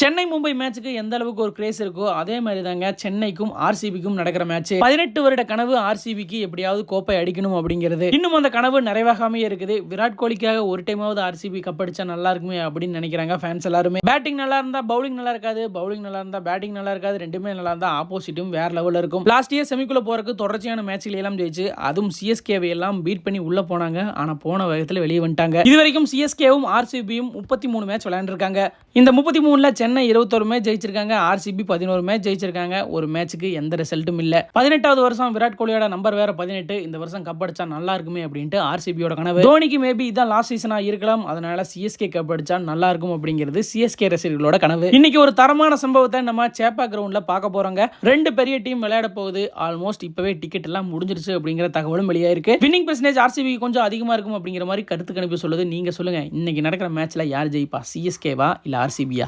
சென்னை மும்பை மேட்சுக்கு எந்த அளவுக்கு ஒரு கிரேஸ் இருக்கோ அதே மாதிரி தாங்க சென்னைக்கும் ஆர்சிபிக்கும் நடக்கிற மேட்ச். 18 வருட கனவு ஆர்சிபிக்கு எப்படியாவது கோப்பை அடிக்கணும் அப்படிங்கிறது. இன்னும் அந்த கனவு நிறைவாகாமே இருக்குது. விராட் கோலிக்காக ஒரு டைமாவது ஆர்சிபி கப் அடிச்சா நல்லா இருக்குமே அப்படின்னு நினைக்கிறாங்க ஃபேன்ஸ் எல்லாருமே. பேட்டிங் நல்லா இருந்தா பவுலிங் நல்லா இருக்காது, பவுலிங் நல்லா இருந்தா பேட்டிங் நல்லா இருக்காது, ரெண்டுமே நல்லா இருந்தா ஆப்போசிட்டும் வேற லெவல்ல இருக்கும். லாஸ்ட் இயர் செமிக்குள்ள போறதுக்கு தொடர்ச்சியான மேட்ச்ல எல்லாம் ஜெயிச்சு அதுவும் சிஎஸ்கேவை எல்லாம் பீட் பண்ணி உள்ள போனாங்க. ஆனா போன வேகத்துல வெளியே வந்துட்டாங்க. இதுவரைக்கும் சிஎஸ்கேவும் ஆர்சிபியும் 33 மேட்ச் விளையாண்டுருக்காங்க. இந்த 33ல சென்னை 21 மேட்ச் ஜெயிச்சிருக்காங்க, ஆர்சிபி 11 மேட்ச் ஜெயிச்சிருக்காங்க. ஒரு மேட்சுக்கு எந்த ரிசல்ட்டும் இல்ல. 18வது வருஷம் விராட் கோலியோட நம்பர் வேற 18. இந்த வருஷம் கப் அடிச்சா நல்லா இருக்குமே அப்படின்ட்டு ஆர்சிபியோட கனவு. தோனிக்கு மேபி இதான் லாஸ்ட் சீசனா இருக்கலாம், அதனால சிஎஸ்கே கப் அடிச்சா நல்லா இருக்கும் அப்படிங்கிறது சிஎஸ்கே ரசிகர்களோட கனவு. இன்னைக்கு ஒரு தரமான சம்பவத்தை நம்ம சேப்பா கிரவுண்ட்ல பார்க்க போறோங்க. ரெண்டு பெரிய டீம் விளையாட போகுது. ஆல்மோஸ்ட் இப்பவே டிக்கெட் எல்லாம் முடிஞ்சிருச்சு அப்படிங்கிற தகவலும் வெளியாயிருக்கு. வின்னிங் பெர்சன்டேஜ் ஆர்சிபி கொஞ்சம் அதிகமா இருக்கும் அப்படிங்கிற மாதிரி கருத்து கணிப்பு சொல்லுது. நீங்க சொல்லுங்க, இன்னைக்கு நடக்கிற மேட்ச்ல யார் ஜெயிப்பா, சிஎஸ்கேவா இல்ல ஆர்சிபியா?